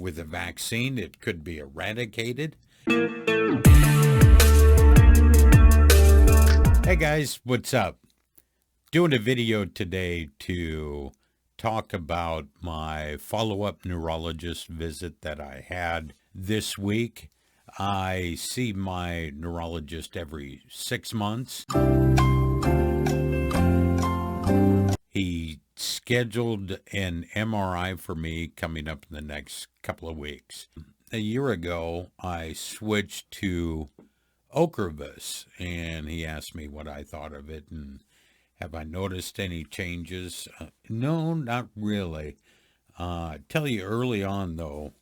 with a vaccine, it could be eradicated. Hey guys, what's up? Doing a video today to talk about my follow-up neurologist visit that I had this week. I see my neurologist every 6 months. He scheduled an MRI for me coming up in the next couple of weeks. A year ago, I switched to Ocrevus, and he asked me what I thought of it and have I noticed any changes? No, not really. Tell you early on, though,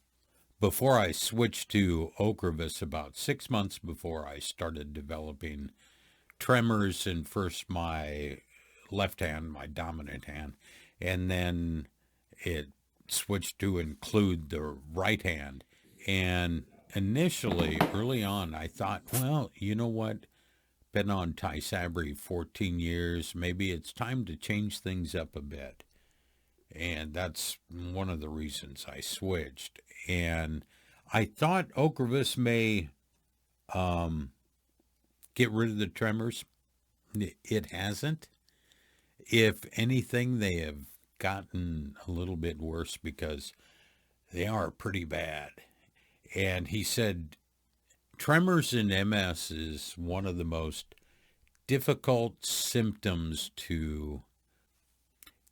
before I switched to Ocrevus, about 6 months before I started developing tremors in first my left hand, my dominant hand, and then it switched to include the right hand. And initially, early on, I thought, well, you know what? Been on Tysabri 14 years. Maybe it's time to change things up a bit. And that's one of the reasons I switched. And I thought Ocrevus may get rid of the tremors. It hasn't. If anything, they have gotten a little bit worse because they are pretty bad. And he said, tremors in MS is one of the most difficult symptoms to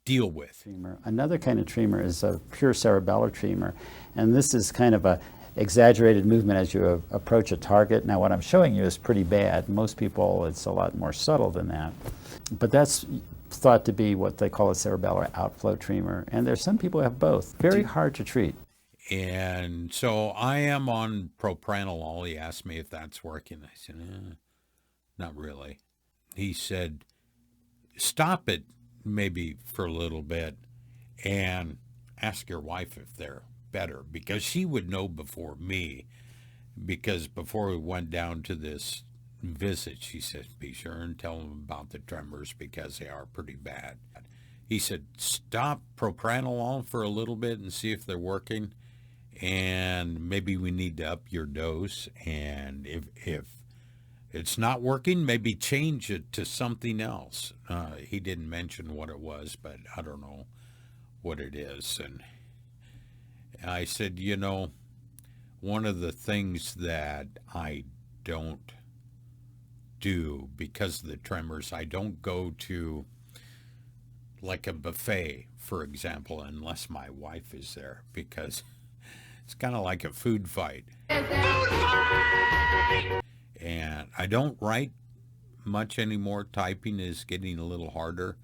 deal with. Another kind of tremor is a pure cerebellar tremor, and this is kind of a exaggerated movement as you approach a target. Now what I'm showing you is pretty bad. Most people, it's a lot more subtle than that. But that's thought to be what they call a cerebellar outflow tremor, and there's some people who have both. Very hard to treat. And so I am on propranolol. He asked me if that's working. I said, not really. He said, stop it maybe for a little bit and ask your wife if they're better, because she would know before me, because before we went down to this visit, she said, be sure and tell them about the tremors because they are pretty bad. He said, stop propranolol for a little bit and see if they're working. And maybe we need to up your dose. And if it's not working, maybe change it to something else. He didn't mention what it was, but I don't know what it is. And I said, you know, one of the things that I don't do because of the tremors, I don't go to like a buffet, for example, unless my wife is there, because it's kind of like a food fight. And I don't write much anymore. Typing is getting a little harder.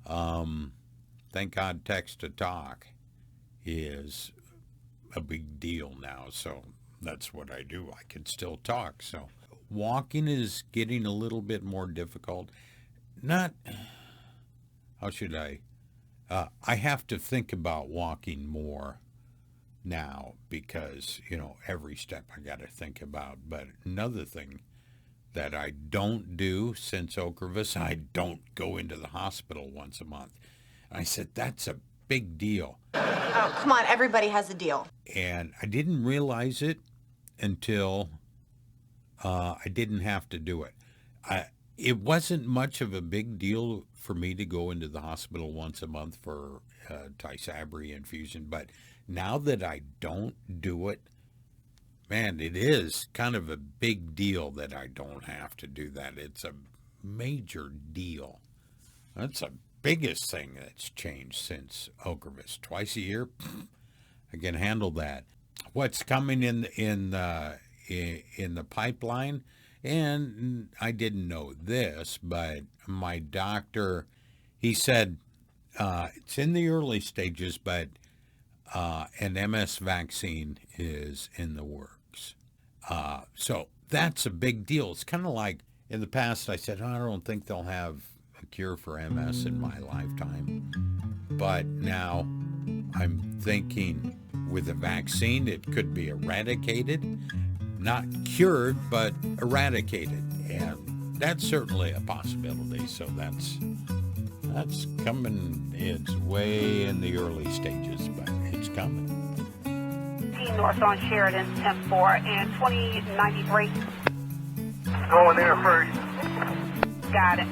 Thank God text to talk is a big deal now. So that's what I do. I can still talk. So walking is getting a little bit more difficult. Not, how should I have to think about walking more now because, you know, every step I got to think about. But another thing that I don't do since Ocrevus, I don't go into the hospital once a month. I said, that's a big deal. Oh, come on, everybody has a deal. And I didn't realize it until I didn't have to do it. It wasn't much of a big deal for me to go into the hospital once a month for Tysabri infusion, but now that I don't do it, man, it is kind of a big deal that I don't have to do that. It's a major deal. That's the biggest thing that's changed since Ocrevus. Twice a year, I can handle that. What's coming in the pipeline, and I didn't know this, but my doctor, he said it's in the early stages, but an MS vaccine is in the works. So that's a big deal. It's kind of like in the past I said, I don't think they'll have a cure for MS in my lifetime. But now I'm thinking with a vaccine, it could be eradicated, not cured, but eradicated. And that's certainly a possibility. So that's coming. It's way in the early stages, but it's coming. north on Sheridan, 10-4, and 2093. Going there first. Got it.